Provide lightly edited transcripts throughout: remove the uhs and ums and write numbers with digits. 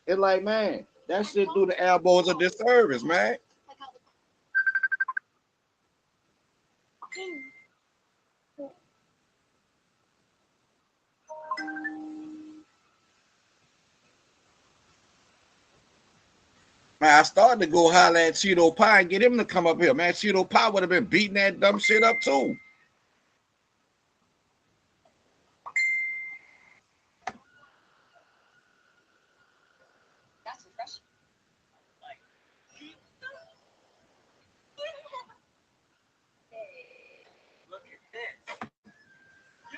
It's like, man, that shit through the elbows of disservice, man. Man, I started to go holler at Cheeto Pie and get him to come up here. Man, Cheeto Pie would have been beating that dumb shit up too.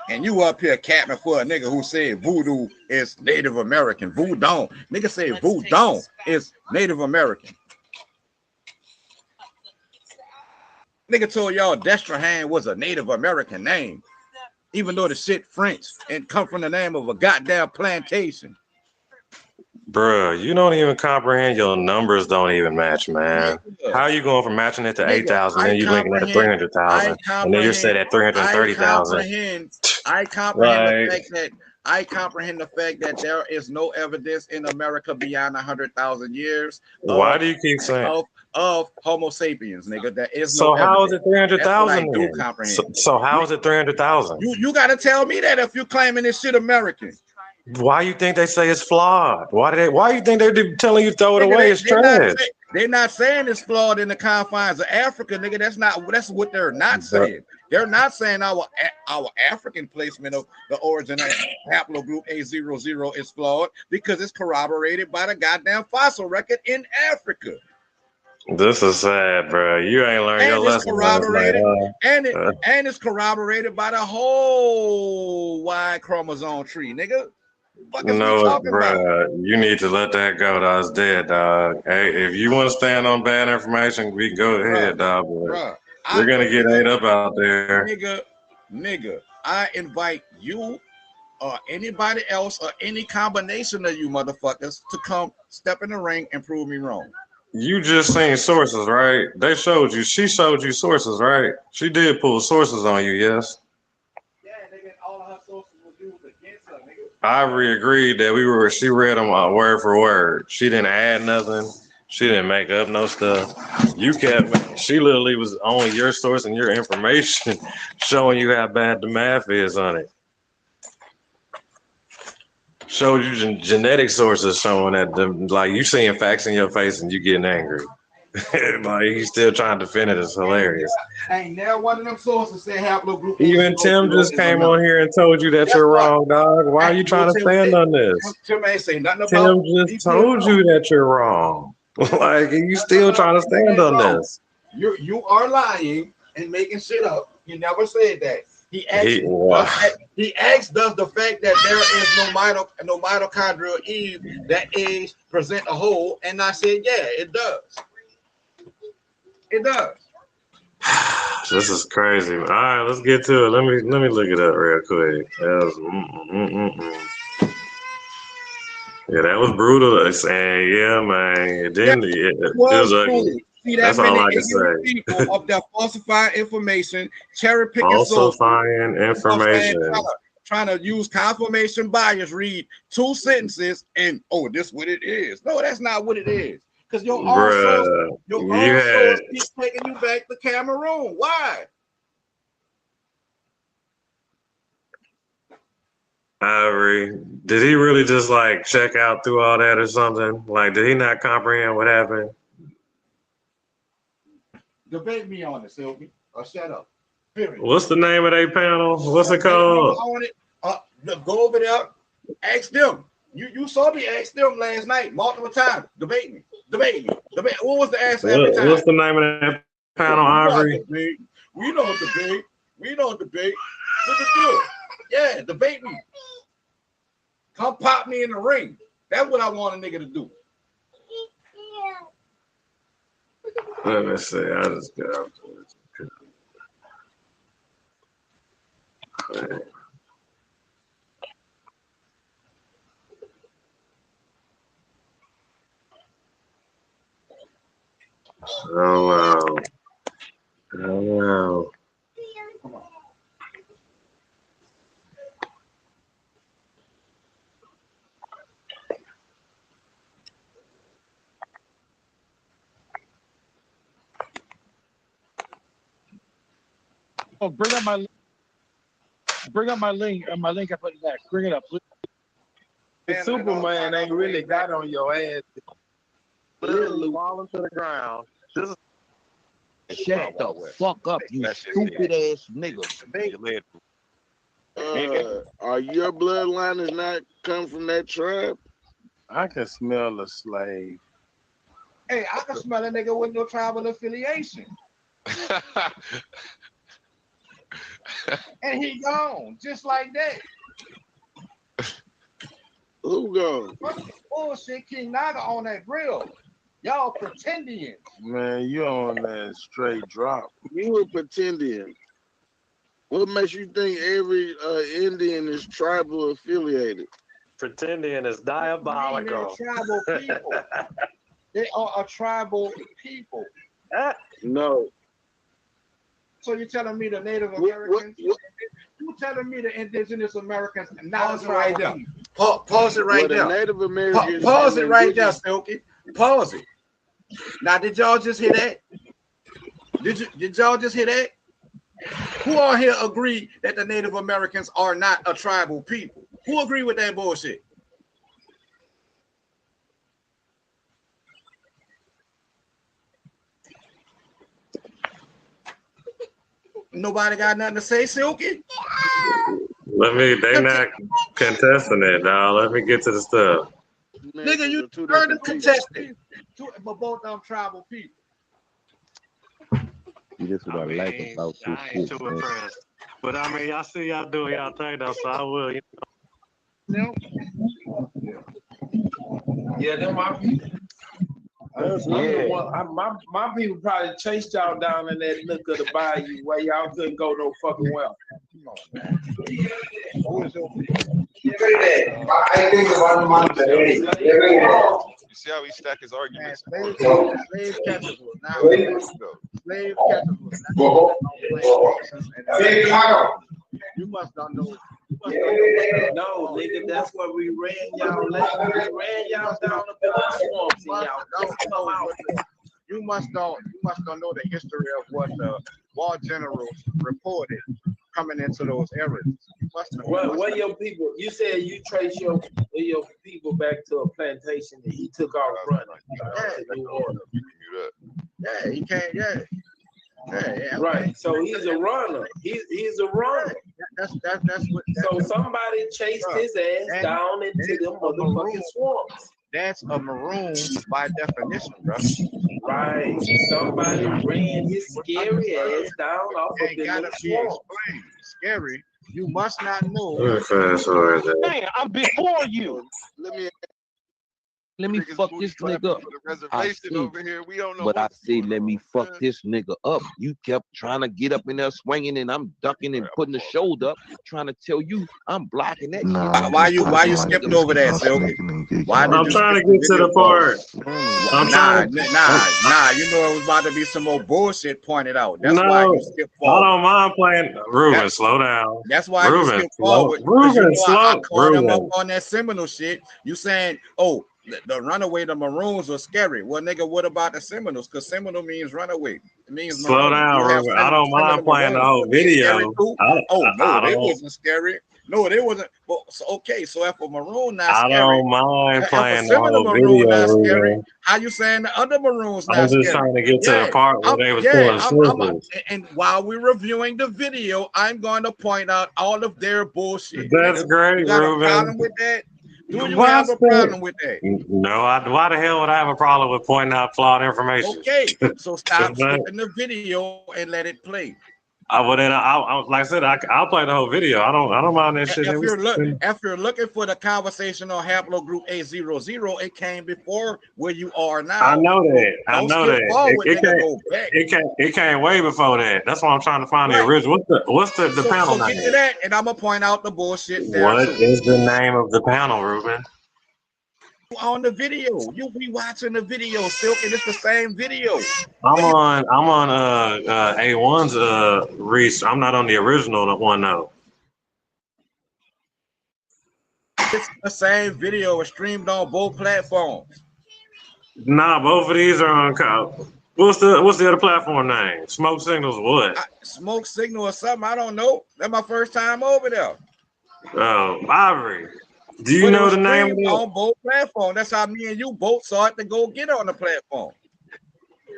And you up here capping for a nigga who said voodoo is Native American. Voodoo. Nigga say voodoo is Native American. Nigga told y'all Destrehan was a Native American name. Even though the shit French and come from the name of a goddamn plantation. Bruh, you don't even comprehend. Your numbers don't even match, man. Nigga. How are you going from matching it to 8,000, then you linking it to 300,000, and then you're set at 330,000? I comprehend the fact that there is no evidence in America beyond 100,000 years. Why do you keep saying of Homo sapiens, nigga? That is so. No how evidence. Is it 300,000? So how is it 300,000? You got to tell me that if you're claiming this shit American. Why you think they say it's flawed? Why you think they're telling you throw it away? It's trash. They're not saying it's flawed in the confines of Africa, nigga. That's what they're not saying. They're not saying our African placement of the origin of haplogroup A00 is flawed because it's corroborated by the goddamn fossil record in Africa. This is sad, bro. You ain't learned your lesson. And it's corroborated by the whole Y chromosome tree, nigga. No, bro, you need to let that go. That's dead, dog. Hey, if you want to stand on bad information, we go ahead, dog. You're gonna get ate up out there, nigga. I invite you or anybody else or any combination of you motherfuckers to come step in the ring and prove me wrong. You just seen sources, right? They showed you. She showed you sources, right? She did pull sources on you, yes. Ivory agreed that she read them word for word. She didn't add nothing. She didn't make up no stuff. She literally was on your source and your information showing you how bad the math is on it. Showed you genetic sources showing that like you seeing facts in your face and you getting angry. Like he's still trying to defend it. It's hilarious. Ain't never one of them sources said haplogroup. Even Tim just came on here and told you that you're wrong, dog. Why are you trying to stand on this? Tim ain't saying nothing about. Tim just told you that you're wrong. Like you still trying to stand on this. You are lying and making shit up. You never said that. He asked, does the fact that there is no mitochondrial Eve that age present a whole? And I said, yeah, it does. It does. This is crazy. All right, let's get to it. Let me look it up real quick. Yeah, that was brutal. And yeah, man, it was ugly. See, that's all I can say. People up there falsifying information, cherry picking, falsifying information, trying to use confirmation bias. Read two sentences and this what it is. No, that's not what it is. Because your own source keeps taking you back to Cameroon. Why? Ivory, did he really just like check out through all that or something? Like, did he not comprehend what happened? Debate me on it, Sylvie. Or shut up. Period. What's the name of that panel? What's it called? Go over there. Ask them. You saw me ask them last night multiple times. Debate me. What was the answer every time? What's the name of that panel, Ivory? We don't debate. What to do? Yeah, debate me. Come pop me in the ring. That's what I want a nigga to do. Let me see. I just got out to it. Oh wow. Oh, bring up my link and my link I put it back. Bring it up, please. The Superman ain't really got on your ass. Literally falling to the ground. Shut the fuck up, you stupid ass nigga. Are your bloodliners not come from that tribe? I can smell a slave. Hey, I can smell a nigga with no tribal affiliation. And he gone, just like that. Who gone? Bullshit, King Naga on that grill. Y'all pretending. Man, you on that straight drop. You were pretending. What makes you think every Indian is tribal affiliated? Pretending is diabolical. Tribal people. They are a tribal people. No. So you're telling me the Native Americans? You telling me the indigenous Americans not right there? Pause it right there. Native Americans. Pause it right there, Silky. Pause it. Now, did y'all just hear that? Did y'all just hear that? Who on here agree that the Native Americans are not a tribal people? Who agree with that bullshit? Nobody got nothing to say, Silky? They not contesting it, dog. Let me get to the stuff. Nigga, you heard them contesting. But both of them tribal people. That's what I like about this. I ain't too impressed. But I mean, I see y'all doing y'all thing though, so I will. No. Yeah, they're my people. My people probably chased y'all down in that nook of the bayou where y'all couldn't go no fucking well. Come on, man. Who is your You see how he stacked his arguments? slave catchers was not slave catchers was not you must not know. No, nigga, that's where we ran y'all. We ran y'all down up in the swamps, and y'all don't come out. You must don't know the history of what the war generals reported coming into those areas. You must know. What your people? You said you trace your people back to a plantation and he took off running. Yeah, he can't. Yeah, right. So he's a runner. He's a runner. That's what. So somebody chased his ass down into them motherfucking swamps. That's a maroon by definition, bro. Right. Somebody ran his scary ass down off of the swamps. Scary. You must not know. Hey, I'm before you. Let me fuck this nigga up. I see, over here. We don't know but I say, let me fuck this nigga up. You kept trying to get up in there swinging, and I'm ducking and putting the shoulder up, trying to tell you I'm blocking that. Why you skipping over that, Silky? I'm trying to get to the part. Nah. You know it was about to be some more bullshit pointed out. That's why you skipped forward. I don't mind playing. Ruben, slow down. That's why you skipped forward. Ruben, I called him up on that Seminole shit. You saying, oh, the runaway, the Maroons were scary. Well, nigga, what about the Seminoles? Because Seminole means runaway. It means slow down, Ruben. I don't mind playing the whole video. They wasn't scary. No, they wasn't. Well, so, okay, so if a Maroon not scary, I don't mind playing the whole video, Ruben. How you saying the other Maroons not scary? I'm just trying to get to the part where they was pulling slippers. And while we're reviewing the video, I'm going to point out all of their bullshit. That's great, you got Ruben. A problem with that? Do you have a problem with that? No, why the hell would I have a problem with pointing out flawed information? Okay, so stop skipping the video and let it play. Like I said, I'll play the whole video. I don't mind that shit. If you're looking for the conversation on Haplogroup A00, it came before where you are now. I know that. I know that. It came way before that. That's why I'm trying to find the original. What's the panel name? Get to that, and I'm gonna point out the bullshit there. What is the name of the panel, Ruben? On the video, you be watching the video, Silk, and it's the same video. I'm on A1's reach. I'm not on the original one though. It's the same video. It's streamed on both platforms. Nah, both of these are on What's the other platform name? Smoke Signals what? Smoke Signal or something. I don't know. That's my first time over there. Oh, Ivory. Do you But it know was the name of streamed it? on both platforms. That's how me and you both saw it to go get on the platform.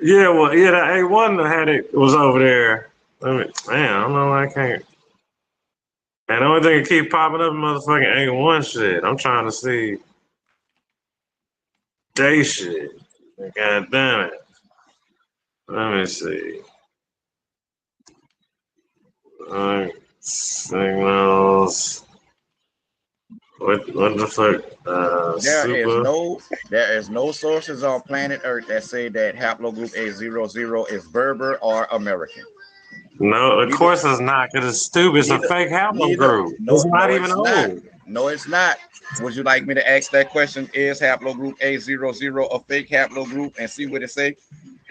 Yeah, well, yeah, that A1 had it was over there. Man, I don't know why I can't. And the only thing that keep popping up, motherfucking A1 shit. I'm trying to see day shit. God damn it. Let me see. Signals. What the fuck? There is no sources on planet Earth that say that haplogroup A00 is Berber or American. No, of course it's not, because it's stupid. It's a fake haplogroup. It's not even old. No, it's not. Would you like me to ask that question? Is haplogroup A00 a fake haplogroup and see what it say?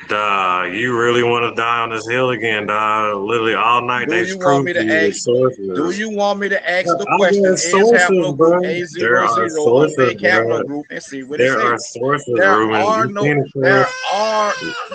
Duh, you really want to die on this hill again, dog? Literally all night Do they you want me to ask? sources. Do you want me to ask the I question? got Is sources, haplogroup bro. A00 There are a sources, fake bro. haplogroup and see what it There are says? sources, There Ruben. are You no seen it,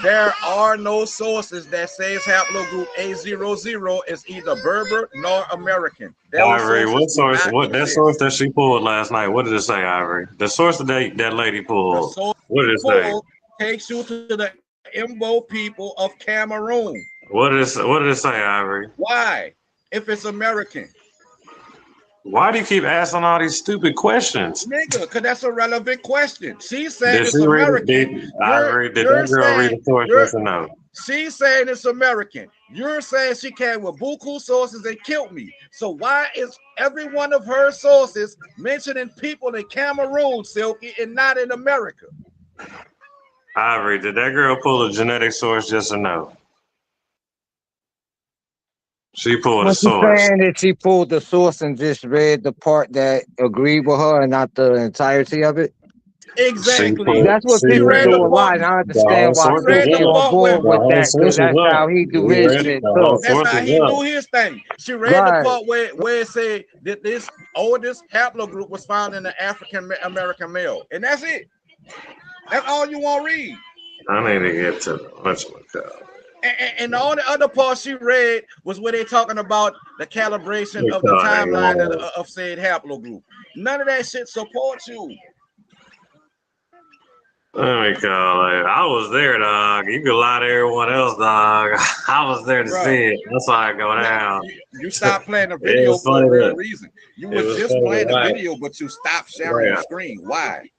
there bro? are no sources that says haplogroup A00 is either Berber nor American. Ivory, what source? What that exist. source that she pulled last night? What did it say, Ivory? The source that that lady The pulled. source What did it say? takes you to the Imbo people of Cameroon. What did it say, Ivory? Why? If it's American. Why do you keep asking all these stupid questions? Nigga, because that's a relevant question. She's saying Did it's she read it? American. Ivory, did You're that girl read saying the source? Yes or no? she's saying it's American. You're saying she came with buku sources and killed me. So why is every one of her sources mentioning people in Cameroon, Silky, and not in America? Ivory, did that girl pull a genetic source? Yes or no? She pulled a What you source. saying that she pulled the source and just read the part that agreed with her and not the entirety of it? Exactly. That's what She people read do the a lot, part. and I understand why She read people the get on part where board with that because that's how he do his shit too. that's how he do his thing. She read the part where it said that this oldest haplogroup was found in the African American male, and that's it. That's all you want to read. I need to get to the and the only other part she read was where they talking about the calibration of the timeline of said haplogroup. None of that shit supports you. Let me call it. I was there, dog. You could lie to everyone else, dog. I was there to see it. That's why I go down. You stopped playing the video for a real reason. You was just playing the video, but you stopped sharing your screen. Why?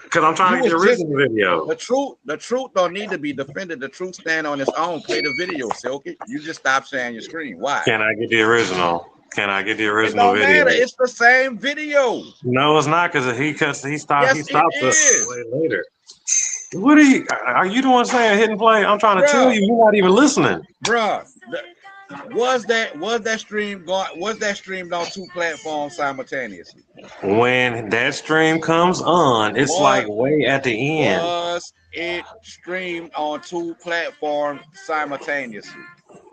Because I'm trying to get the original video. The truth don't need to be defended. The truth stand on its own. Play the video, Silky. You just stop sharing your screen. Why? Can I get the original? Can I get the original video? It don't matter. It's the same video. No, it's not, because he stopped. Yes, he stopped it is. Way later. What are you the one saying hit and play? I'm trying to tell you, you're not even listening. Bruh, was that streamed on two platforms simultaneously? When that stream comes on, it's like way at the end. Was it streamed on two platforms simultaneously?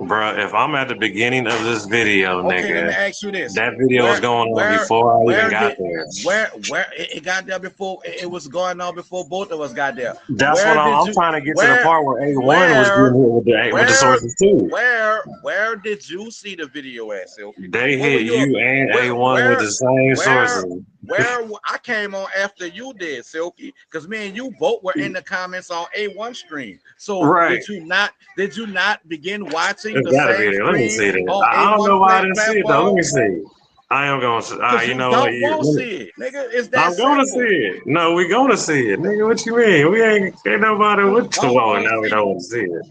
Bro, if I'm at the beginning of this video, nigga, let me ask you this. That video was going on before I even got there. Where it got there before it was going on before both of us got there. That's what I'm trying to get to the part where A1 was getting with the sources too. Where did you see the video at, Silky? They hit you and A1 with the same sources. Where I came on after you did, Silky, because me and you both were in the comments on A1 stream. So did you not begin watching the same stream? Let me see that. I don't know why I didn't see it though. Let me see. I am going to. You know what? You don't see it, nigga. It's that I'm going to see it. No, we going to see it, nigga. What you mean? We ain't nobody with the wall. Now we don't want to see it.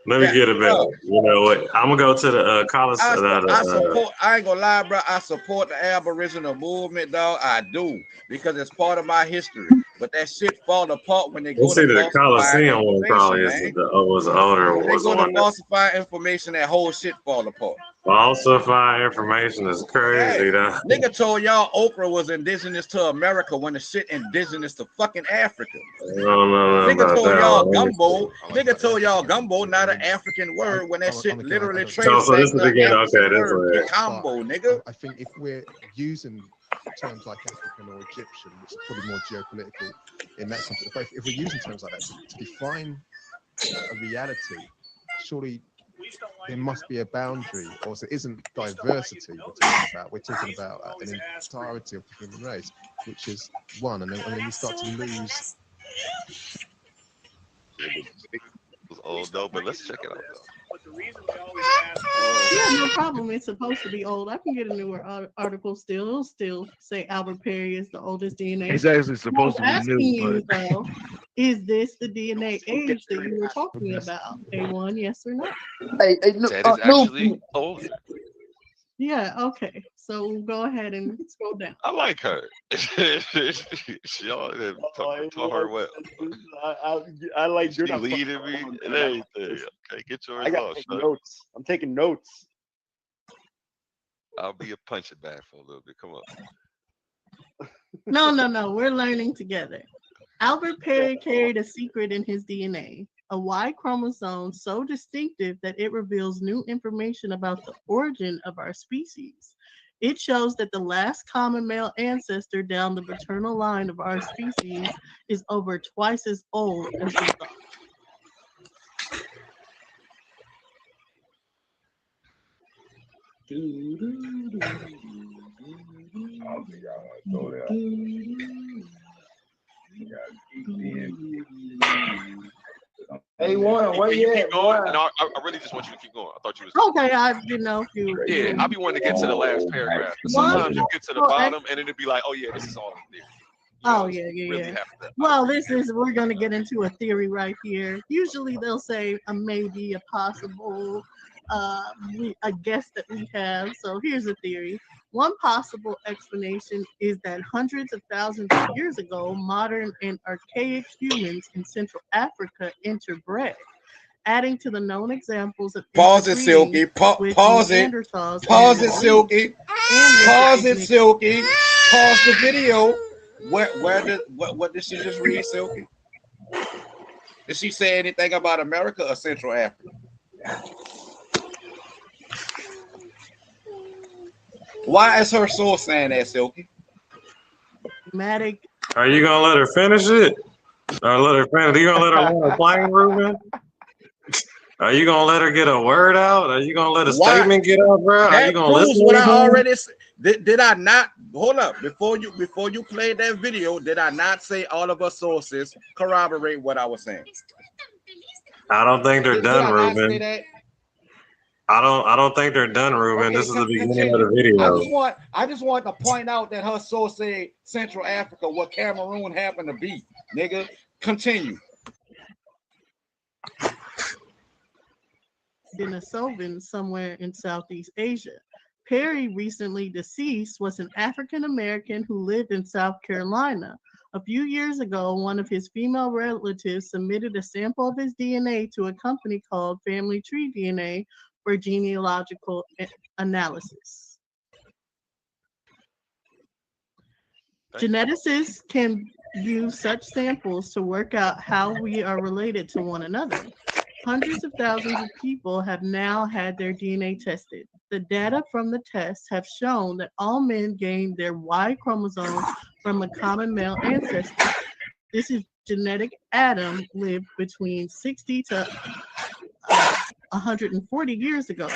Let me get it back. You know what? I'm gonna go to the college. I ain't gonna lie, bro. I support the Aboriginal movement, dog. I do, because it's part of my history. But that shit fall apart when they go to the Coliseum one. Probably was older. When they go to falsify information, that whole shit fall apart. Falsify information is crazy, though. Nigga told y'all okra was indigenous to America when the shit indigenous to fucking Africa. Nigga told y'all gumbo. Nigga told y'all gumbo not an African word when that shit literally translates. So this is again, okay, this is combo, nigga. I think if we're using terms like African or Egyptian, which is probably more geopolitical in that sense, if we're using terms like that to define a reality, surely there must be a boundary, or so it isn't diversity we're talking about. We're talking about an entirety of the human race, which is one, and then we start to lose. Old though, but let's check it out though. But the reason we always ask, yeah, no problem. It's supposed to be old. I can get a newer article still. It'll still say Albert Perry is the oldest DNA. It's actually supposed to be asking new, you, but though, is this the DNA age that you were talking about? A1, yes or no? Hey, no, That is actually older. Yeah, okay. So go ahead and scroll down. I like her. Y'all taught her well. I like She leading me and everything. Okay, get yours I got off, son. notes. I'm taking notes. I'll be a punching bag for a little bit. Come on. No. We're learning together. Albert Perry carried a secret in his DNA, a Y chromosome so distinctive that it reveals new information about the origin of our species. It shows that the last common male ancestor down the paternal line of our species is over twice as old as we thought. A1, where you Keep at? going. No, I really just want you to keep going. I thought you was. Okay, I didn't know if you. Yeah, I be wanting to get to the last paragraph. But sometimes you get to the bottom and it'd be like, oh yeah, this is all in there. Oh yeah. Well, we're gonna get into a theory right here. Usually they'll say a maybe, a possible, a guess that we have. So here's a theory. One possible explanation is that hundreds of thousands of years ago, modern and archaic humans in Central Africa interbred, adding to the known examples of pause it, Silky. Pause it. Pause it, Silky. Pause it, Silky. Pause the video. What did she just read, Silky? Did she say anything about America or Central Africa? Why is her source saying that, Silky? Are you gonna let her finish it? Or let her finish? Are you gonna let her learn a plane, Ruben? Are you gonna let her get a word out? Are you gonna let a statement get out, bro? Are you gonna listen? What I already said. Did I not? Hold up. Before you played that video, did I not say all of our sources corroborate what I was saying? I don't think they're done, Ruben. I don't think they're done, Ruben. Okay, this is the beginning of the video. I just want to point out that her source said Central Africa, what Cameroon happened to be. Nigga, continue. Denisovan somewhere in Southeast Asia. Perry, recently deceased, was an African American who lived in South Carolina. A few years ago, one of his female relatives submitted a sample of his DNA to a company called Family Tree DNA for genealogical analysis. Geneticists can use such samples to work out how we are related to one another. Hundreds of thousands of people have now had their DNA tested. The data from the tests have shown that all men gained their Y chromosome from a common male ancestor. This is genetic Adam lived between 60 to 140 years ago.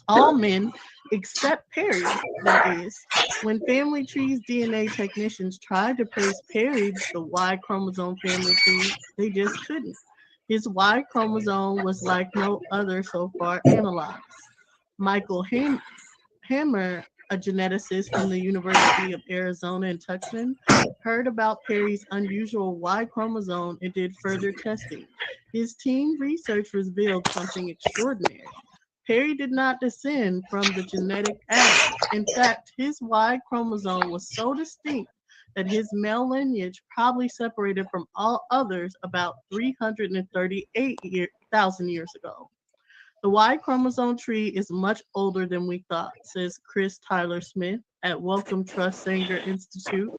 All men except Perry, that is. When Family Tree's DNA technicians tried to place Perry the Y chromosome family tree, they just couldn't. His Y chromosome was like no other so far analyzed. Michael Hammer, a geneticist from the University of Arizona in Tucson, heard about Perry's unusual Y chromosome and did further testing. His team research revealed something extraordinary. Perry did not descend from the genetic Adam. In fact, his Y chromosome was so distinct that his male lineage probably separated from all others about 338,000 years ago. The Y chromosome tree is much older than we thought, says Chris Tyler Smith at Wellcome Trust Sanger Institute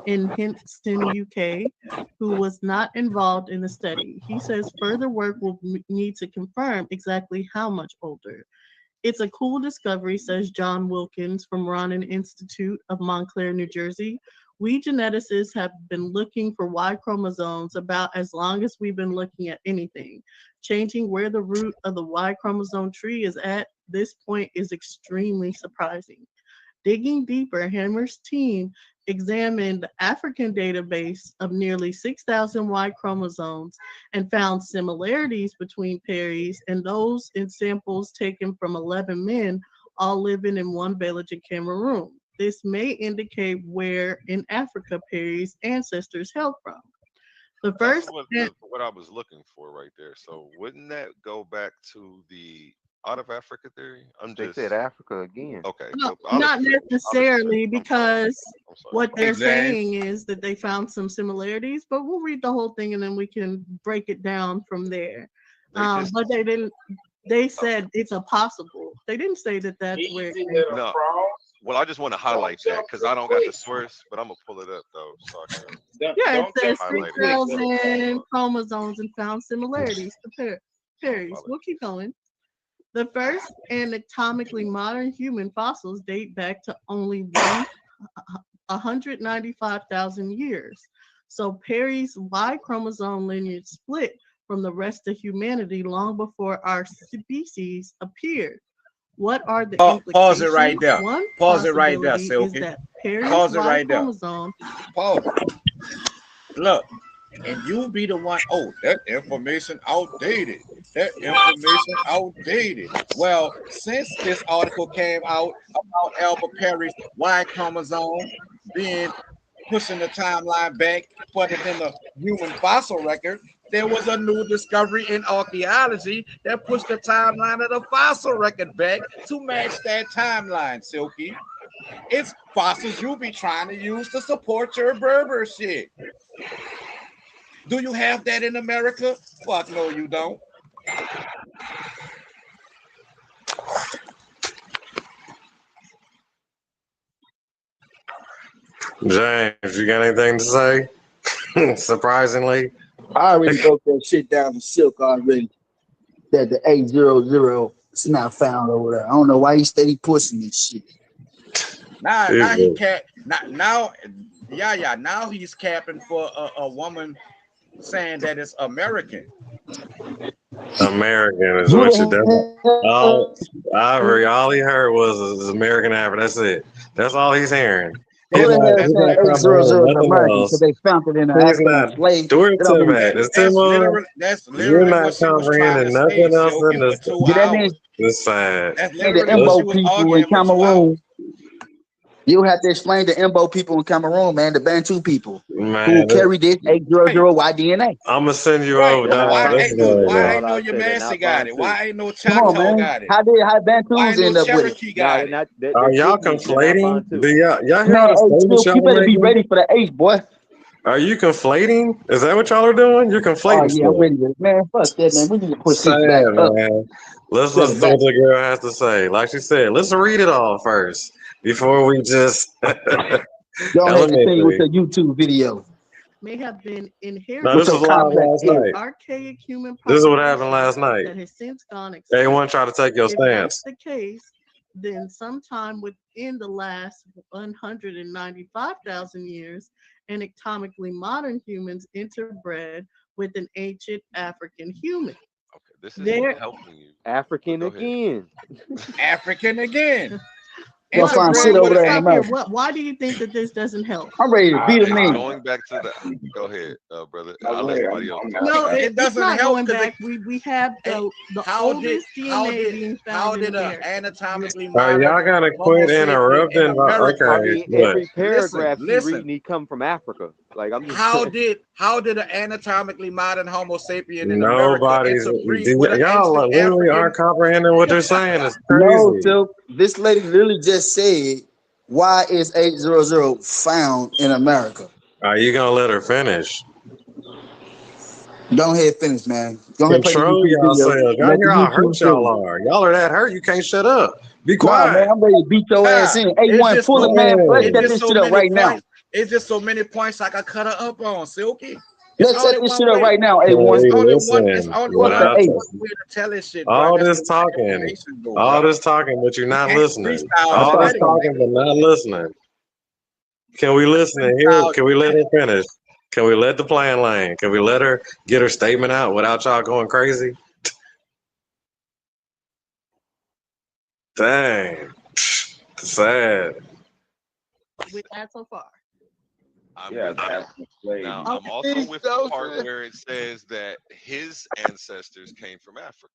in Hinston, UK, who was not involved in the study. He says further work will need to confirm exactly how much older. It's a cool discovery, says John Wilkins from Ronan Institute of Montclair, New Jersey. We geneticists have been looking for Y chromosomes about as long as we've been looking at anything. Changing where the root of the Y chromosome tree is at this point is extremely surprising. Digging deeper, Hammer's team examined the African database of nearly 6,000 Y chromosomes and found similarities between Perry's and those in samples taken from 11 men, all living in one village in Cameroon. This may indicate where in Africa Perry's ancestors hailed from. The first, what I was looking for right there. So wouldn't that go back to the out of Africa theory? They said Africa again. Okay. no, So not necessarily, because what they're Exactly. saying is that they found some similarities, but we'll read the whole thing and then we can break it down from there. But they didn't. They said it's a possible. They didn't say that that's where. It came from. No. Well, I just want to highlight that because I don't got the source, but I'm gonna pull it up though, so I can. Yeah, it says highlight it. 6,000 chromosomes and found similarities to Perry's. We'll keep going. The first anatomically modern human fossils date back to only 195,000 years. So Perry's Y chromosome lineage split from the rest of humanity long before our species appeared. What are the implications? Pause it right there. One Pause it right there, possibility is Silky. that Perry's Pause it Y right there. chromosome. Pause. Look, and you be the one. Oh, that information outdated. That information outdated. Well, since this article came out about Albert Perry's Y chromosome being pushing the timeline back further than the human fossil record, there was a new discovery in archaeology that pushed the timeline of the fossil record back to match that timeline, Silky. It's fossils you be trying to use to support your Berber shit. Do you have that in America? Fuck no, you don't. James, you got anything to say? Surprisingly, I already broke that shit down to Silk already. That the 800 is not found over there. I don't know why he steady pushing this shit. Now he can't. Now he's capping for a woman saying that it's American. American is what you do. All he heard was American African. That's it. That's all he's hearing. Who the hell said 800 is American? Because they found it in an African slave. Do it to that. It's Timon. You're not comprehending nothing else in this. That means this side. the Imbo people in Cameroon. You have to explain the Imbo people in Cameroon, man, the Bantu people who carry this 800Y DNA. I'm gonna send you over. Why ain't no Yamasi got it? Why ain't no Choctaw got it? How Bantus end up with it? Are y'all conflating? Y'all hear Man, the you better be ready for the H, boy. Are you conflating? Is that what y'all are doing? You're conflating. Oh, yeah, I'm ready to, man. Fuck that, man. We need to push this back up. Let's listen to what the girl has to say. Like she said, let's read it all first before we just. Don't have to say with the YouTube video. May have been inherited. No, this was live last night. Archaic human. This is what happened last night. That has since gone extinct. Everyone try to take your stance. If that's the case, then sometime within the last 195,000 years, anatomically modern humans interbred with an ancient African human. Okay, this is helping you. African again. African again. Go find shit over there in America. Why do you think that this doesn't help? I'm ready to beat him in. Going back to the. Go ahead, brother. I'll let somebody else. No, it doesn't help. Going back, we have the oldest DNA being found. How did an anatomically modern? Y'all gotta quit interrupting. Okay, every paragraph you read need come from Africa. Like I'm just. How did an anatomically modern Homo sapien in Nobody's. Y'all literally aren't comprehending what they're saying. It's crazy. No, so this lady literally just said, "Why is 800 found in America?" Are you gonna let her finish? Go ahead, finish, man. Go ahead, control yourself. Y'all hear how hurt y'all are. Y'all are that hurt. You can't shut up. Be quiet. Nah, man, I'm ready to beat your ass in. A1, pull it, man. Let's set this shit up right now. It's just so many points I can cut her up on, Silky. Let's set this shit up right now, A1. It's only one way to tell this shit. All this talking, but you're not listening. All this talking, but not listening. Can we listen and hear? Can we let her finish? Can we let the plan lane? Can we let her get her statement out without y'all going crazy? Dang. Sad. With that so far. Yeah, that's Now, I'm also with the part where it says that his ancestors came from Africa.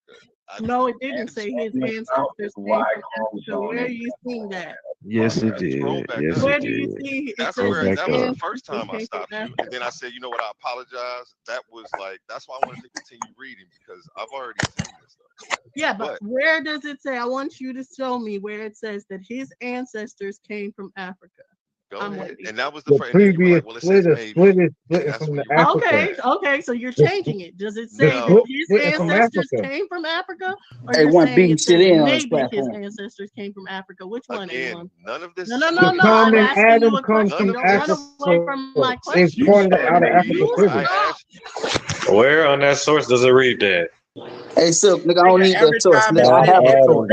No, it didn't say his ancestors came from Africa. Where are you seeing that? Yes, it did. Yes, Where it do you did. see it That's says where his that was the ancestors first time I came from stopped you, Africa? and then I said, you know what, I apologize. That was like that's why I wanted to continue reading because I've already seen this stuff. Yeah, but where does it say? I want you to show me where it says that his ancestors came from Africa. Go ahead. Waiting. And that was The the first. And then you were previous like, well, it split says is maybe. splitting And that's from when the you were Africa. Okay, so you're changing it. Does it say No. that his Splitting from ancestors Africa. came from Africa, or Hey, you're one saying beating it shit says in on this maybe his platform. ancestors came from Africa? Which one, Again, A1? none of this. No. The I'm common asking you Adam a comes question. from Don't run away Africa. from my It's question. part of the out of Africa You privilege. I stop. asked. Where on that source does it read that? Hey, Silk, nigga, I don't need that Every source, time nigga. it I say have a it's source.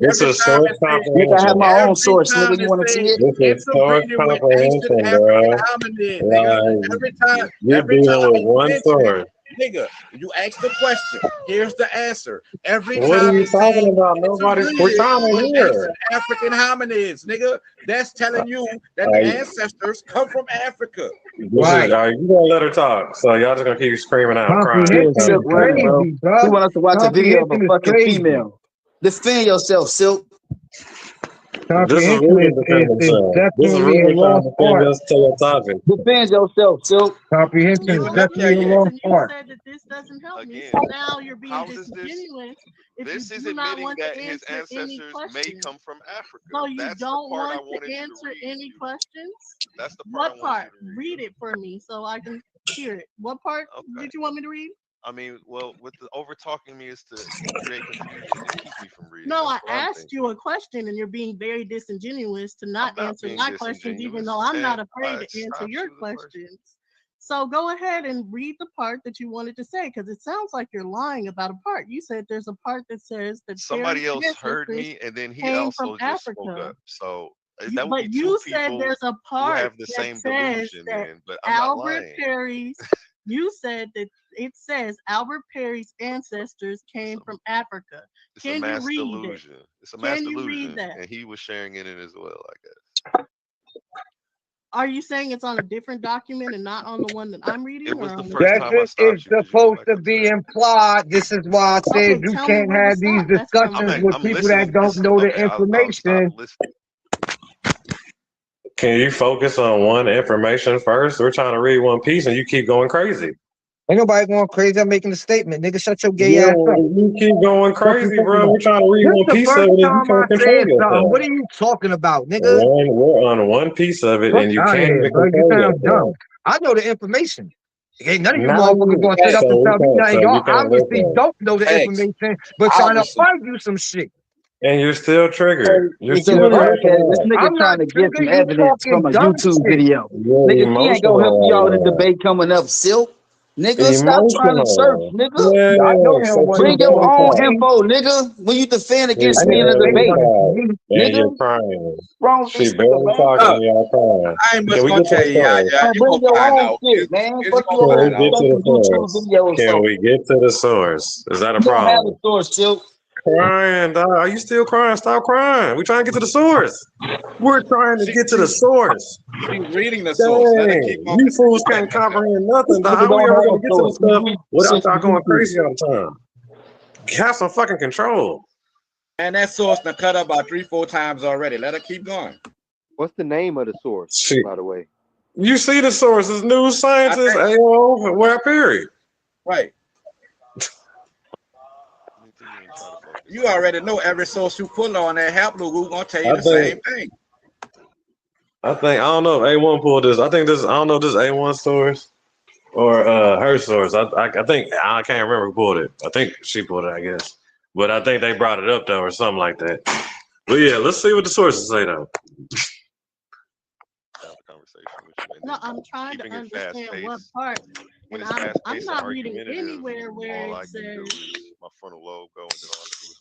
This every is time source it say Nigga, I have comprehension. my own every source, time nigga. You it want to say see it? This is source interbreeding with ancient comprehension, African bro. hominid, nigga. Like, you're Every time dealing with you one mention it, source. nigga, you ask the question. Here's the answer. Every What are time you it talking says about? Nobody's. We're interbreeding trying to with hear. ancient African hominids, nigga, that's telling you that the ancestors come from Africa. You gonna let her talk. So y'all just gonna keep screaming out, crying. Yeah, Comprehension Silk is running, bro. crazy, bro. He want us to watch a video of a Comprehension is fucking crazy. female. Defend yourself, Silk. This is Comprehension really defending is himself. This is definitely a really trying lost to defend art. us to your topic. Defend yourself, Silk. Comprehension You is Let me already tell definitely a you. did, lost and you art. said that this doesn't help me. Again, So now you're being how is this? disingenuous if This you is do not admitting want that to his answer any ancestors may questions. come from Africa. So you That's the don't part I want wanted to you to answer read. any questions? That's the part What I wanted part? you to read. Read it for me so I can hear it. What part did you want me to read? I mean, well, with the over talking me is to create confusion and keep me from reading. No, I That's what I'm asked thinking. you a question and you're being very disingenuous to I'm not not answer being my questions, even disingenuous, though I'm not and afraid I to answer stopped your you the first. questions. So go ahead and read the part that you wanted to say, because it sounds like you're lying about a part. You said there's a part that says that Somebody Terry's else heard ancestors me, and then he came from also just spoke Africa. up. So that would But be two you said people there's a who part have the that same says delusion. that Then, but I'm not Albert lying. Perry's. You said that it says Albert Perry's ancestors came from Africa. It's a Can you mass read delusion. it? It's a mass Can you read delusion, that? and he was sharing in it as well, I guess. Are you saying it's on a different document and not on the one that I'm reading? It was the on first That's time I it. stopped It's you because you go supposed back to up to be that. implied. This is why I said Okay, you tell me can't where to have these stop. That's what I'm discussions saying. with I'm people that listening. don't know the Okay. I'll stop information. listening. Can you focus on one information first? We're trying to read one piece, and you keep going crazy. Ain't nobody going crazy. I'm making a statement. Nigga, shut your gay Yeah, ass up. you keep going What you crazy, talking bro. about? We're trying to read This one the piece of first it, and you time I can't control said something. What yourself. are you talking about, nigga? We're on one piece of it, Fuck and you out of can't here, even bro. You control sound dumb. yourself. I know the information. Ain't none of you Now motherfuckers you, gonna sit up and tell me nothing. so Y'all you can't obviously listen, don't know the Thanks. information, but trying to Obviously. argue some shit. and you're still triggered. You're Hey, still Silk, Bro, look cracking at it. This up. nigga I'm trying not to get some triggered. You evidence from talking a dumb YouTube shit. video. You're Nigga, she ain't gonna help you emotional out in the right debate coming up, Silk. now. Nigga, stop trying to search, Emotional. nigga. I know Yeah, they don't so want keep no Bring your going, smoke own with Pat. me. info, nigga. When you defend She against I me in never a say debate, nothing to barely you. talk, and you're nigga. crying. Wrong with She this nigga, barely man. talking, Look, and y'all crying. I ain't Can much we gonna get to tell the you, source? y'all. You Bring gonna your find own out. shit, man. You Fuck you gonna over Can here we find with get out. to some the YouTube source? video or Can something. we get to the source? Is that a You don't have a problem? source, Silk. Crying, dog. Are you still crying? Stop crying. We're trying to get to the source. We're trying to get to the source. She's reading the source. Let her keep Dang, on you fools reading can't comprehend nothing, dog. Nigga How we don't ever have gonna a get to the source. stuff Nigga, without shit y'all from going YouTube. crazy all the time? Have some fucking control. And that source done cut up about 3-4 times already. Let her keep going. What's the name of the source, Shit. by the way? You see the sources, news scientist, AO, where period. Right. You already know every source you pull on that haplogroup gonna tell you the same thing. I don't know if A1 pulled this. I don't know if this A1 source or her source. I think I can't remember who pulled it. I think she pulled it, I guess. But I think they brought it up though, or something like that. But yeah, let's see what the sources say though. No, I'm trying to understand what part. When And it's fast I'm paced and not reading argumentative, anywhere where all it I can says. do is my frontal lobe go, and then all I can do is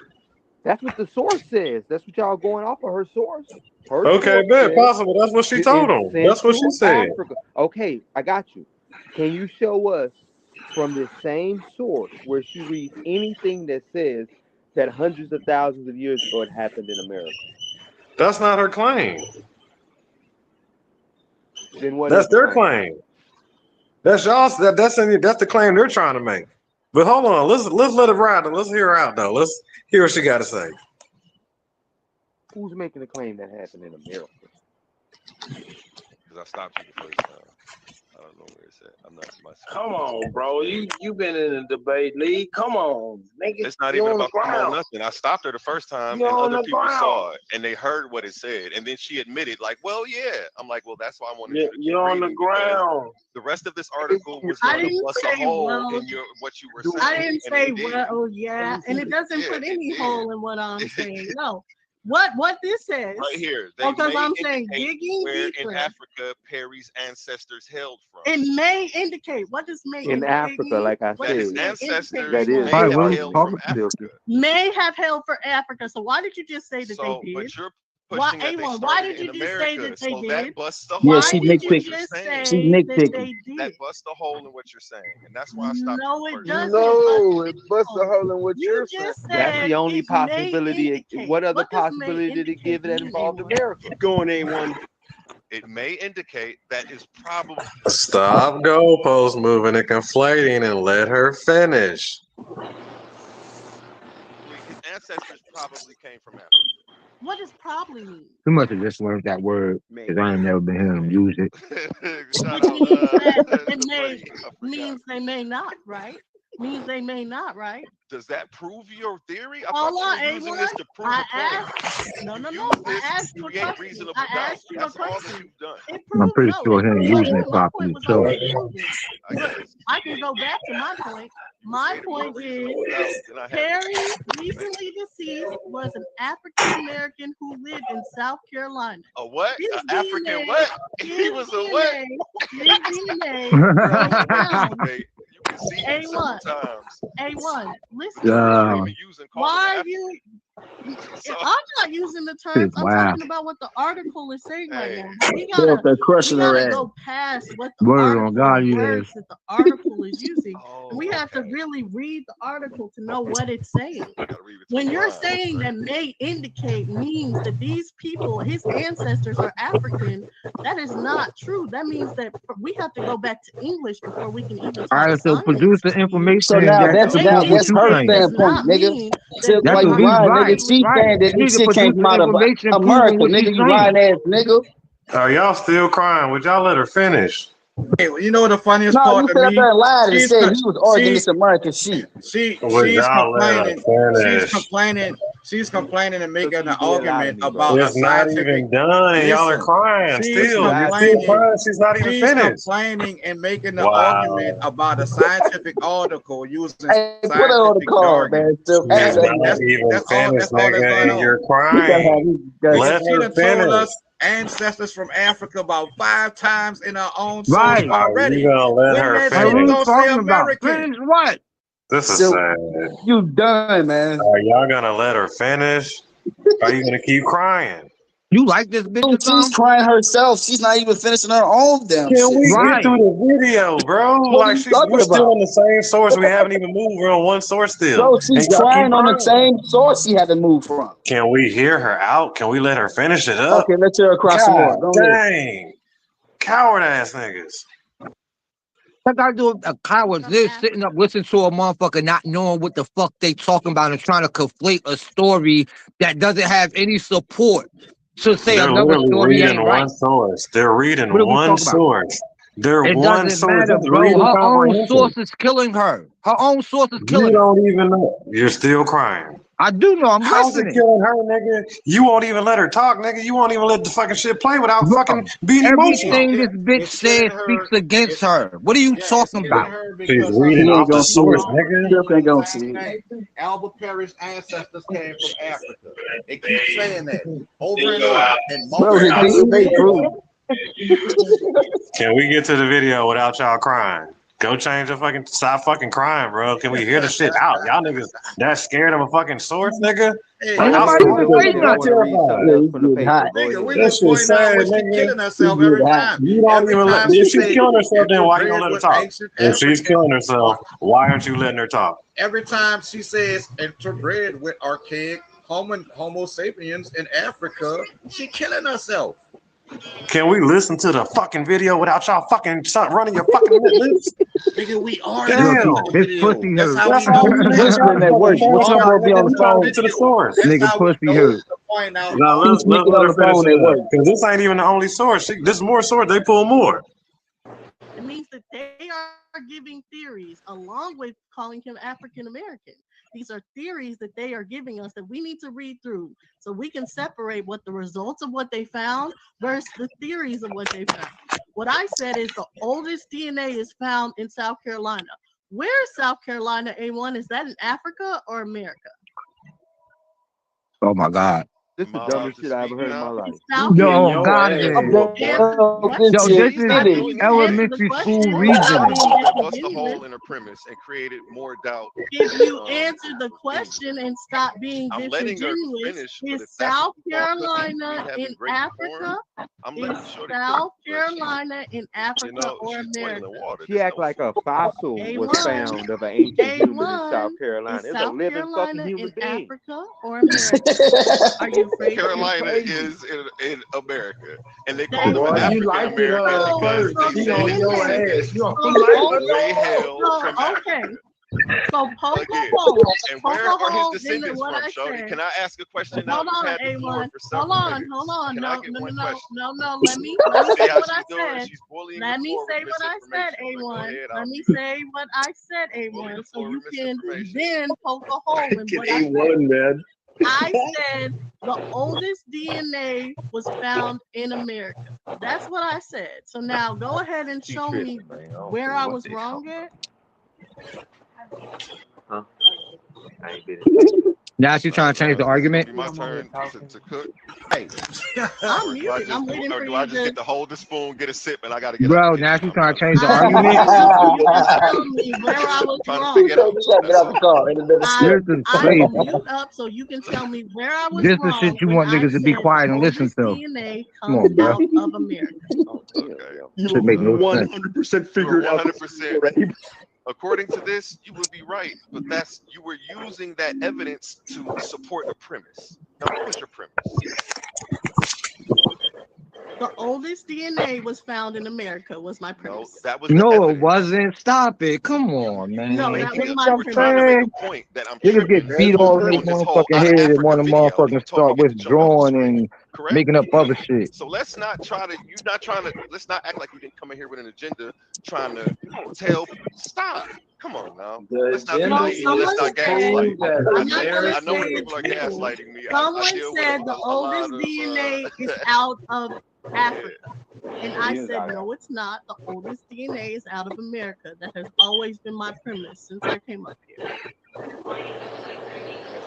That's what the source says. That's what y'all going off of her source. Her Okay, source bet says possible. That's what she told in him. That's what she Central said. Africa. Okay, I got you. Can you show us from this same source where she reads anything that says that hundreds of thousands of years ago it happened in America? That's not her claim. Then what That's is the their claim? claim. That's y'all's. That's the claim they're trying to make. But hold on, let's let it ride. Let's hear her out though. Let's hear what she got to say. Who's making the claim that happened in America? Because I stopped you the first time. I don't know where it's at. I'm not my. Come on, bro. You been in a debate league. Come on, nigga. It's not You even on the about come on ground. nothing. I stopped her the first time, You're and on other the people ground. saw it, and they heard what it said, and then she admitted, like, "Well, yeah." I'm like, "Well, that's why I wanted you to keep You're on the reading, because ground. the rest of this article was I going to didn't bust a say hole well. in what you were saying." I didn't and say it did. well. Oh yeah, and it doesn't Yeah, put it any did. hole in what I'm saying. No, what this says. Right here, they Because may I'm saying indicate digging where in deeper. Africa Perry's ancestors hailed from. It may indicate. What does may In indicate Africa, mean? like I What That does his said, may ancestors indicate that mean? is may have correct. hailed from Africa. May have hailed for Africa. So why did you just say that So, they did? but you're Why, pushing that they A1? Why started did in you just say America, that they so did? that busts a Yeah, hole she Why did in you what you're nitpicking. just saying. She say that nitpicking. they That did? busts a hole in what you're saying, and that's why I stopped No, you it the first doesn't. time. No, it busts a hole in what You you're saying. just That's said the only it may possibility. indicate. What other What does may possibility did it give indicate that mean, involved A1? America? Going A1. It may indicate that is probably Stop goalpost moving and conflating and let her finish. his ancestors probably came from Africa. What does probably mean? You must have just learned that word because I ain't never been hearing him use it. Shout Which out means that it to may Buddy. I forgot. means they may not, right? Means they may not, right? Does that prove your theory? I Hold thought on, you were using this A1. to prove I a point. asked. No. Use I this asked to you a create question. reasonable I doubt. asked you a That's all that question. you've done. It I'm proved pretty no. sure It he ain't proved using no. it My point properly. was So already proven. I But guess. I can go back to my point. My Create more point is reasonable doubt than I had. Perry, recently deceased, was an African American who lived in South Carolina. A what? His An African DNA, what? He his was a what? DNA, his DNA Bro, was what found. debate? You can see him several A1, times, A1, listen but you to weren't me. even using calling Why him are you? so, I'm not using the terms. I'm wow. talking about what the article is saying right hey, now. We They up there we crushing her gotta ass. go past what the Word on article, God, the you words is. that the article is using, and we oh, have to okay. really read the article to know what it's saying. Gotta read between When the you're lines, saying right? that may indicate means that these people, his ancestors are African, that is not true. That means that we have to go back to English before we can even All talk right, so science produce the to you. information So now that that's May now support what that's you her indicate saying. does standpoint, not nigga. mean So that That's while we you what are he's lying, nigga, right. she's completely. Right. saying that You need this to shit came produce from the out of information proving America, what nigga. she's You saying. lying ass nigga. Are y'all still crying? Would y'all let her finish? Hey, well, you know the funniest No, part you to sat up me? there and lied and She's said he was arguing she's this American shit. Would she's y'all let her complaining. finish? She's complaining and making Look, an you being loud to argument me, bro. about a It's not scientific. even done, and y'all are Listen, crying she's still. You're still complaining. crying. She's not even She's finished. complaining and making an argument Wow. about a scientific article using Hey, put her on the scientific call, jargon. man. Still, She's hey, not man. even That's finished, all that's going nigga, and on. you're We gotta have crying. these guys. Let She her done told finish. us ancestors from Africa about 5 times in our own source Right. Are already. you gonna let When her that Like, shit what are you finish? don't say talking about? American. Finish what? This is So sad. you done, man. Are y'all gonna let her finish? Are you gonna keep crying? You like this bitch or She's something? crying herself. She's not even finishing her own damn Can shit. we get Right. through the video, bro? What are Like you talking we're still about? on the same source. We haven't even moved. We're on one source still, Bro, and she's y'all keep crying on the crying. same source she had to move from. Can we hear her out? Can we let her finish it up? Okay, let's hear her across the God water. Go ahead. dang, coward ass niggas. What I do a coward this sitting up listening to a motherfucker not knowing what the fuck they talking about and trying to conflate a story that doesn't have any support to say They're another literally story ain't reading right. one source. They're reading What are we one talking about? source. They're It one doesn't source. matter, That's bro. reading Her own comprehension. source is killing her. Her own source is You killing her. don't even know. You're still crying. I do know. I'm How's it listening. killing her, nigga? You won't even let her talk, nigga. You won't even let the fucking shit play without Bro, fucking being emotional. everything this bitch It's killing says her. speaks against It's her. What are you it's talking killing about? her She's because her reading He ain't off the gonna ancestors see source, it. all nigga. Still doing ain't the gonna same see it. thing. Albert Perry's ancestors came from Africa. They keep saying that over and over and Bro, multiple the DNA proved. Can we get to the video without y'all crying? Go change the stop fucking crying, bro. Can we hear the shit out? Y'all niggas that scared of a fucking source, nigga? Hey, Nobody Go was ahead saying and I want to read something nothing. else from the paper. Go nigga, we ahead. That just shit pointing out sad, what she nigga. killing herself every time. You don't Every even let. time she If she's say killing herself, then why you don't interbred let her with talk? ancient If she's African, killing herself, why aren't you letting her talk? every time she says interbred with archaic Homo sapiens in Africa, she killing herself. Can we listen to the fucking video without y'all fucking running your fucking lips? Nigga, we are Damn. His pussy That's hurt. how That's we how know. you That's niggas how gotta Whispering at work. fucking What's up, talk, bro? Be on nigga. the We trying to phone. get to the source. Nigga, how we pussy know hurt. to point out Now all let's Speaking let on her the finish phone it at up. work. Because this ain't even the only source. There's more source. They pull more. It means that they are giving theories along with calling him African American. These are theories that they are giving us that we need to read through so we can separate what the results of what they found versus the theories of what they found. What I said is the oldest DNA is found in South Carolina. Where is South Carolina, A1? Is that in Africa or America? Oh my God. This is the dumbest shit I ever heard in my life. South Yo, God is. Answer the question. Yo, this is I need you to answer the elementary question school without reasoning. being Bust the disingenuous. hole in her premise and created more doubt. If you answer the question and stop being I'm letting her disingenuous, finish, but is if that's South what you call pussy, Carolina we having in great Africa? form. I'm Is letting Shorty South cook, but Carolina in Africa you know, or she's America? boiling water. She act like a fossil was A1, found of an ancient human in A1, South Carolina. is It's a South living fucking Carolina human in being. Africa or America? Are you afraid to Carolina answer? is in America, and they They call them will. African like it, American because first. they She say on they your descended ass. You from like gray hair from Okay. Africa. So poke a Again, hole. and Poke where a are his hole in descendants what from, I Shorty? said. Can I ask a question now? Hold You've on, had the floor A1. for several minutes. Hold on. Can No, I get no, no, one no, question? no, no. Let me See say how what I she's doing? said. She's bullying Let the me floor say with what I said, misinformation. But go A1. ahead, Let I'll me mute. say what I said, Bully A1, the so floor you with can misinformation. then poke a hole in Get what I said. A1, man. I said the oldest DNA was found in America. That's what I said. So now go ahead and She show me tripping, man. I don't where care I what was they wrong talking at. about. Huh? I ain't been in that. Now she trying to change the Is it gonna argument. be my turn to cook? Hey, I'm Or do I muted. I'm just waiting for do I you just to. get to hold the spoon, get a sip, and I got to get out the Bro, now kitchen? she I'm trying trying to to change the figure I'm it argument. out. muted so you can tell me where I was Trying to wrong. figure it out. That's all. I This is I crazy. will mute up so you can tell me where I was This is wrong shit you when want I niggas to be said the quiet and listen oldest to. DNA Come comes on, bro. out of America. oh, damn, Okay. yo. Should make no sense. 100% You figured were out. 100%. According to this, you would be right, but you were using that evidence to support a premise. Now, what was your premise? The oldest DNA was found in America was my No, premise. that was the No, it evidence. wasn't. Stop it. Come on, man. No, You that know was what my I'm We're trying to premise. make saying? a point that I'm Niggas tripping get beat all in their on this whole motherfucking out of head and Africa want to video, and you motherfucking told me start to get the jump off the withdrawing screen. and Correct? making up other shit. So let's not try to. You're not trying to. Let's not act like we didn't come in here with an agenda, trying to tell. Stop. Come on now. The Let's not be agenda naive. Let's is not to gaslight. prove that I'm not gonna I know when say people are it's true. gaslighting me. I Someone deal with said the a lot oldest of. DNA is out of Africa. And I It is said, out no, it's not. The oldest DNA is out of America. That has always been my premise since I came up here.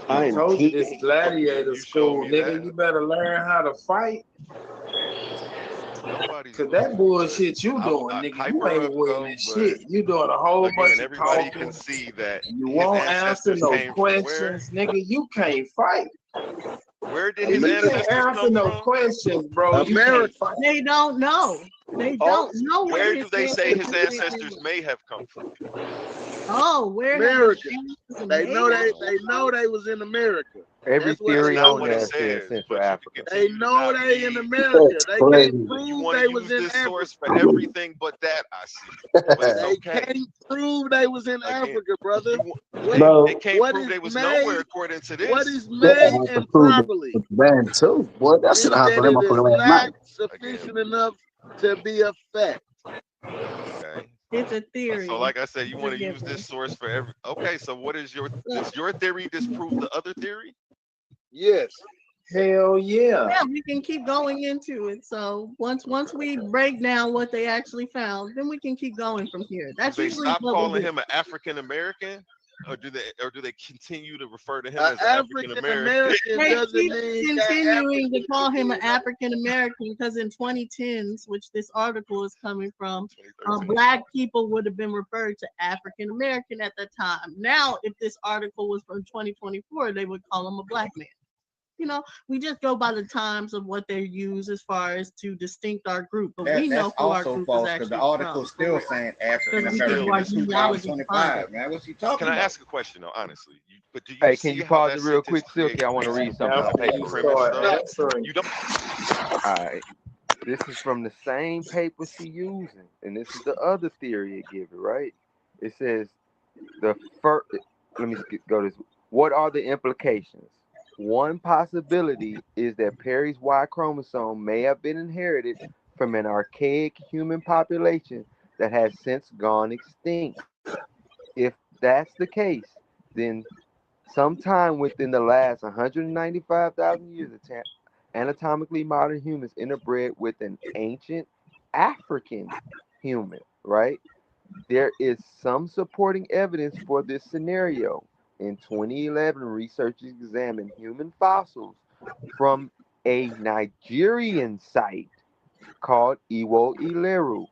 I told you this gladiator You showed school, me nigga. that. You better learn how to fight. Nobody's Cause losing. that bullshit you I'm doing, nigga, you hyper ain't up winning though, shit. but You doing a whole bunch again, of everybody can talking. see that You his won't answer ancestors no came from where? questions, nigga. You can't fight. Where did If his you can't ancestors answer come no from? questions, bro, you can't fight. They don't know. They don't know where Where his do they say his ancestors ancestors may have come from? Oh, where America. have They know they they was in America. Every That's what theory they Not on what know. it there says says, Central but you Africa. can They continue to know not they in read. America. They can't You prove want they to was use in this Africa. source for everything but that, I see. But it's They okay. can't prove they was in Again, Africa, brother. they can't What prove is they was made? nowhere according to this. What is made and properly Man, too. Boy, that shit is happened that to that it is motherfucker last not night. sufficient enough to be a fact. Okay. It's a theory. So like I said, you It's a want to use given. this source for every. Okay, so what is does your theory disprove the other theory? Yes. Hell yeah. Yeah, we can keep going into it. So once we break down what they actually found, then we can keep going from here. That's Do they usually stop what we calling do. him an African American, or do they continue to refer to him as African African American? American They doesn't keep mean that continuing to African call him an is African American because in 2010s, which this article is coming from, Black people would have been referred to African American at the time. Now, if this article was from 2024, they would call him a Black man. You know, we just go by the times of what they use as far as to distinct our group, but That, we know that's who our also group false is because the actually article's from. still saying African Because we can do American our in genealogy behind 2025, it. man. What's he Can talking I about? ask a question though, honestly? But do you Hey, can see you how pause that it real sentence quick, Silky? I creates want to read something After out a you paper real premise start quick. though? answering, You don't. All right. This is from the same paper she using, and this is the other theory it gives, right? It says the first. Let me go to this. What are the implications? One possibility is that Perry's Y chromosome may have been inherited from an archaic human population that has since gone extinct. If that's the case, then sometime within the last 195,000 years, anatomically modern humans interbred with an ancient African human, right? There is some supporting evidence for this scenario. In 2011, researchers examined human fossils from a Nigerian site called Iwo Ileru.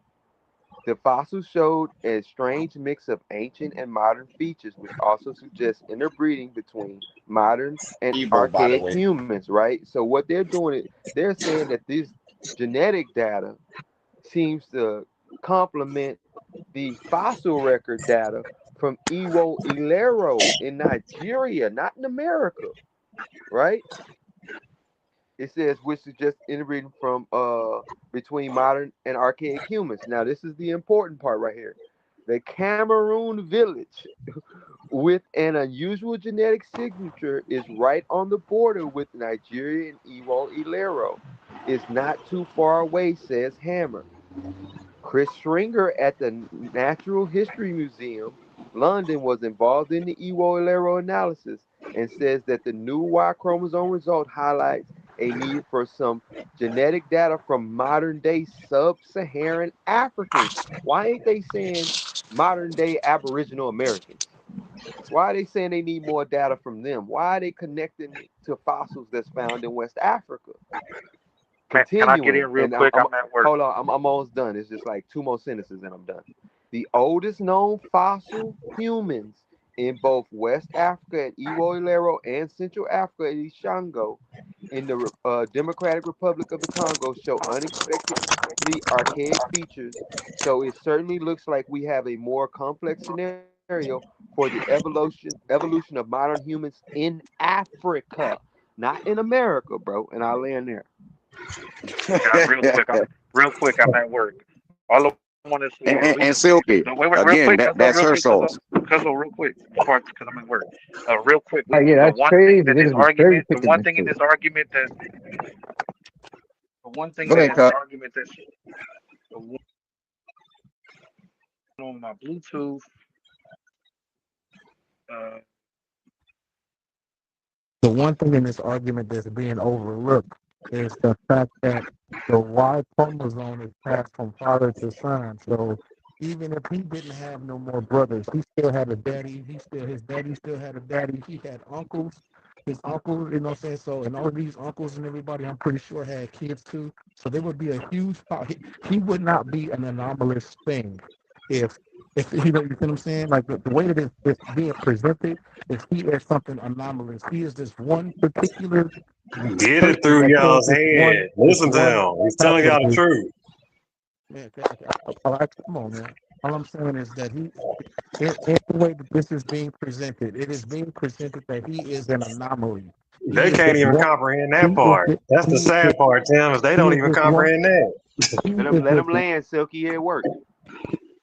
The fossils showed a strange mix of ancient and modern features, which also suggests interbreeding between modern and Igbo, by the archaic way. humans, right? So what they're doing is they're saying that this genetic data seems to complement the fossil record data from Iwo Ilero in Nigeria, not in America, right? It says which suggests interbreeding from between modern and archaic humans. Now this is the important part right here. The Cameroon village with an unusual genetic signature is right on the border with Nigeria and Iwo Ilero. It's not too far away, says Hammer. Chris Stringer at the Natural History Museum, London, was involved in the Iwo-Ilero analysis and says that the new Y chromosome result highlights a need for some genetic data from modern-day sub-Saharan Africans. Why ain't they saying modern-day Aboriginal Americans? Why are they saying they need more data from them? Why are they connecting it to fossils that's found in West Africa? Man, can I get Continuing, in real and quick? I'm at work. hold on, I'm almost done. It's just like two more sentences and I'm done. The oldest known fossil humans in both West Africa at Iwo-Ilero and Central Africa at Ishango in the Democratic Republic of the Congo show unexpectedly archaic features. So it certainly looks like we have a more complex scenario for the evolution of modern humans in Africa, not in America, bro. And I'll land there. Yeah, real quick. I'm at work. All I want to say is And Silky, wait, real quick. again, Let's go that's real her quick. source. Real quick. Because I'm at work. Real quick. Yeah, The that's one thing crazy. that They this just be cherry argument, the picking one this thing in shit. this argument that, the one thing Go that ahead, this Cut. argument that, the one on my Bluetooth. Uh, The one thing in this argument that's being overlooked is the fact that the Y chromosome is passed from father to son. So even if he didn't have no more brothers, he still had a daddy. His daddy still had a daddy. He had uncles. His uncles, you know what I'm saying? So, and all of these uncles and everybody, I'm pretty sure had kids too. So there would be a huge, he would not be an anomalous thing if you know, you know what I'm saying? Like the way that it's being presented is he is something anomalous. He is this one particular Get it person through that has y'all's head. this Listen to one him. He's telling y'all the haplogroup. truth. Man, come on, man. All I'm saying is that in the way that this is being presented, it is being presented that he is an anomaly. He They is can't this even one. comprehend He that is part. this, That's the sad part, Tim, is they he don't is even this one. comprehend that. He is Let this them land, Silky. It work.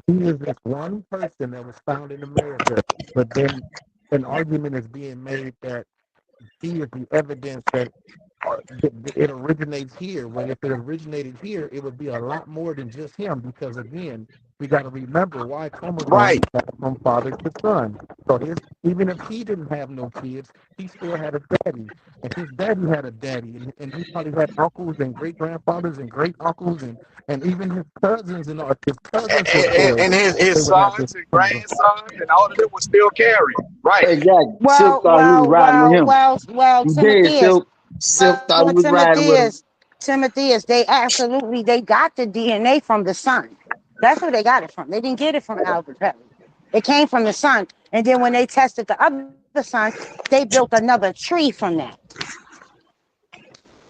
He is this one person that was found in America, but then an argument is being made that he is the evidence that it originates here. When if it originated here, it would be a lot more than just him. Because again, we got to remember why chromosomes Right. pass from father to son. So even if he didn't have no kids, he still had a daddy, and his daddy had a daddy, and he probably had uncles and great grandfathers and great uncles and even his cousins and all. His cousins were still And they his would have this sons and chromosome. grandsons and all of them was still carrying. Right. Exactly. Silk Well, thought he was well, riding with well, him. well, well, You did, Timotheus. Silk. Silk thought he was riding with him. Timotheus, they got the DNA from the sun. That's where they got it from. They didn't get it from Albert Perry. It came from the sun. And then when they tested the other sons, they built another tree from that.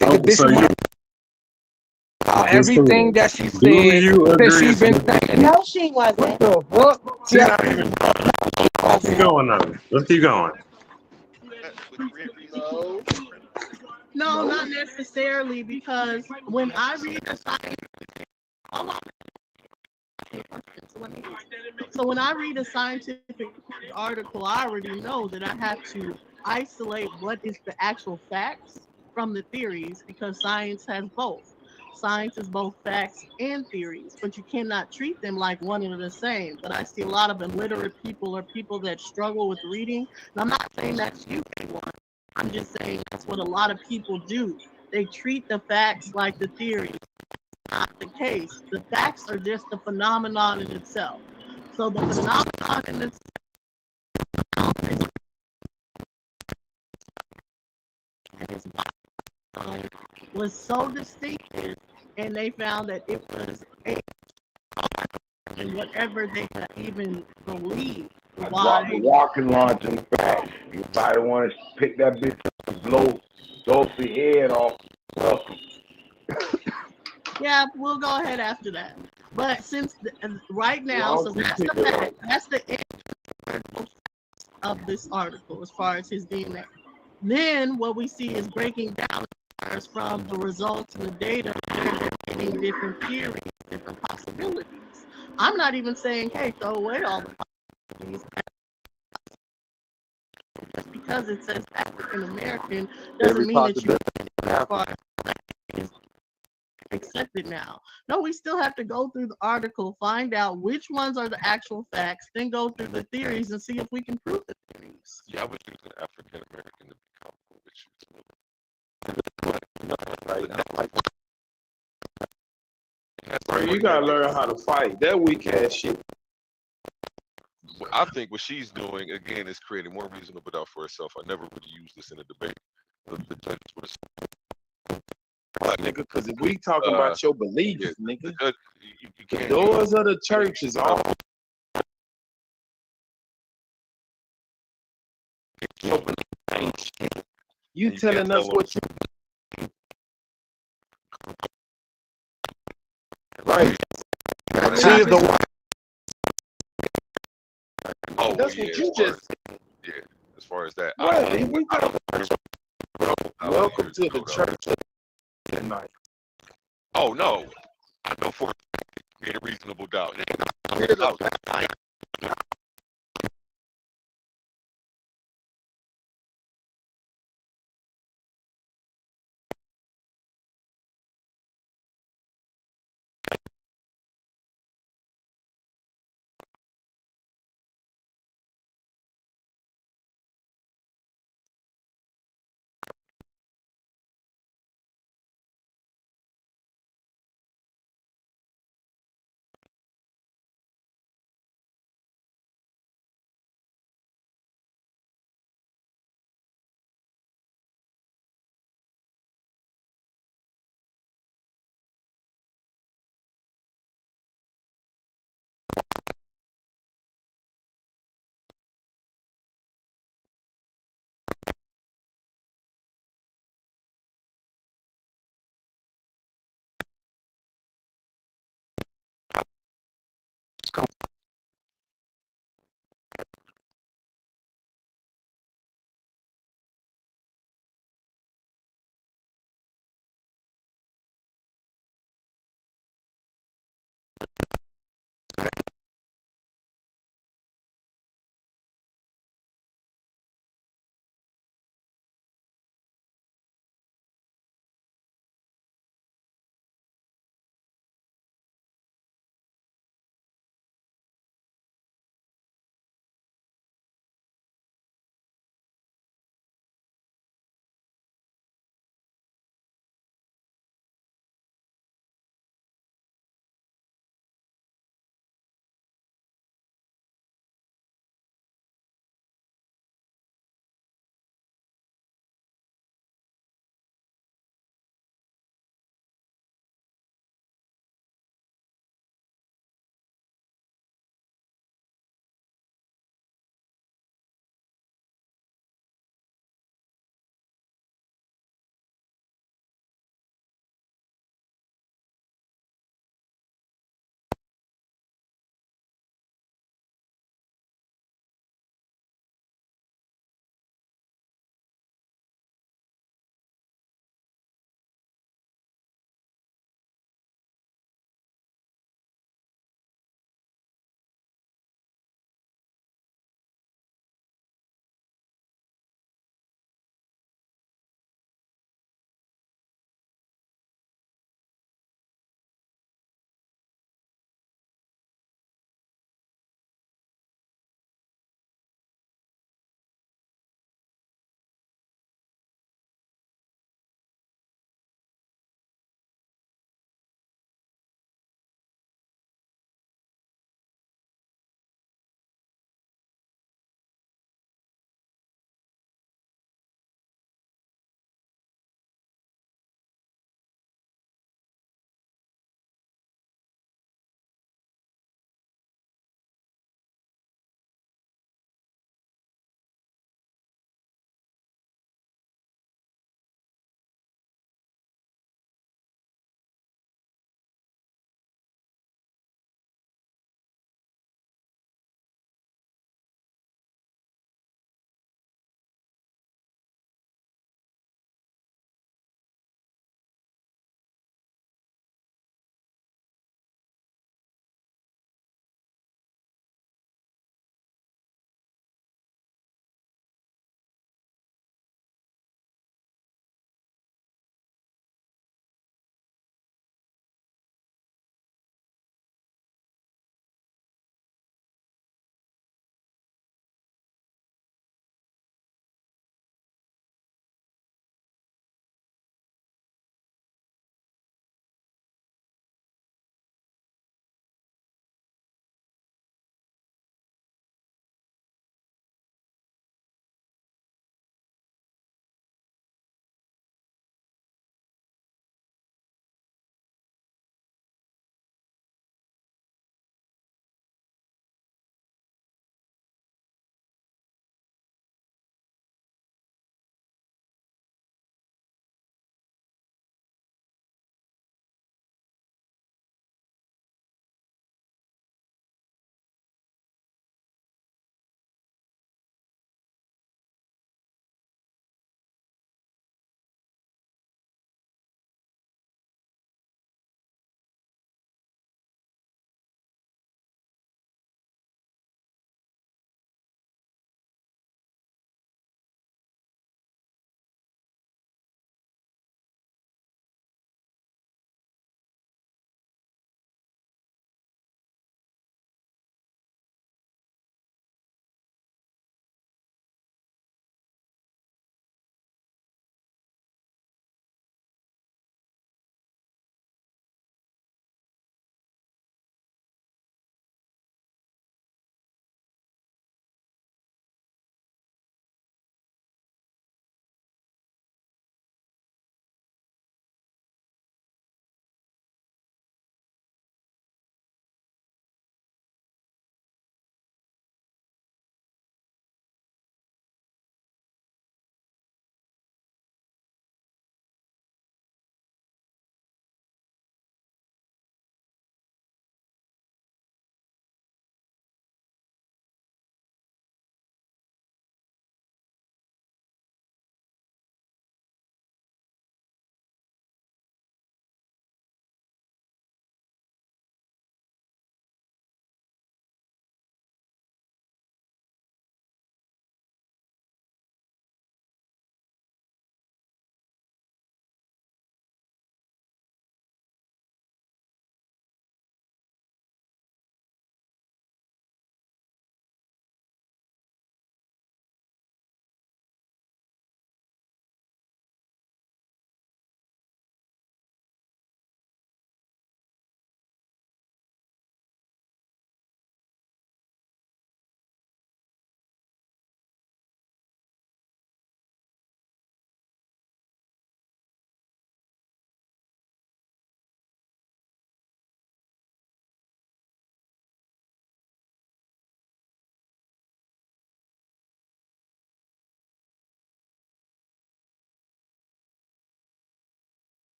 everything. The bitch So you, everything that she do you said since agree? she been saying. No, she wasn't. What the fuck? She's not even. Let's keep going though. Let's keep going. No. No, not necessarily, because when I read the science, So when I read a scientific article, I already know that I have to isolate what is the actual facts from the theories because science has both. Science is both facts and theories, but you cannot treat them like one and the same. But I see a lot of illiterate people or people that struggle with reading. And I'm not saying that's you, anyone. I'm just saying that's what a lot of people do. They treat the facts like the theories. Not the case. The facts are just the phenomenon in itself. So the phenomenon in itself was so distinctive, and they found that it was and whatever they could even believe. Drop the walking launch in the back. Anybody want to pick that bitch up and blow the head off? Welcome. Yeah, we'll go ahead after that. But since right now, so that's the fact. That's the end of this article as far as his DNA. Then what we see is breaking down from the results and the data, they're getting different theories, different possibilities. I'm not even saying, hey, throw away all the possibilities. Just because it says African American doesn't mean that you accept it now. No, we still have to go through the article, find out which ones are the actual facts, then go through the theories and see if we can prove the theories. Yeah, I was using African American to be comfortable with you. Bro, you gotta learn how to fight. That weak ass shit. I think what she's doing again is creating more reasonable doubt for herself. I never really used this in a debate. The judges would have nigga, because if we talk about your beliefs, nigga, you the doors of the church is open. You telling us what you right? She is the one. Oh, that's yeah, what you just. Yeah, as far as that. Right, welcome to the church tonight. Oh no, I know for a reasonable doubt.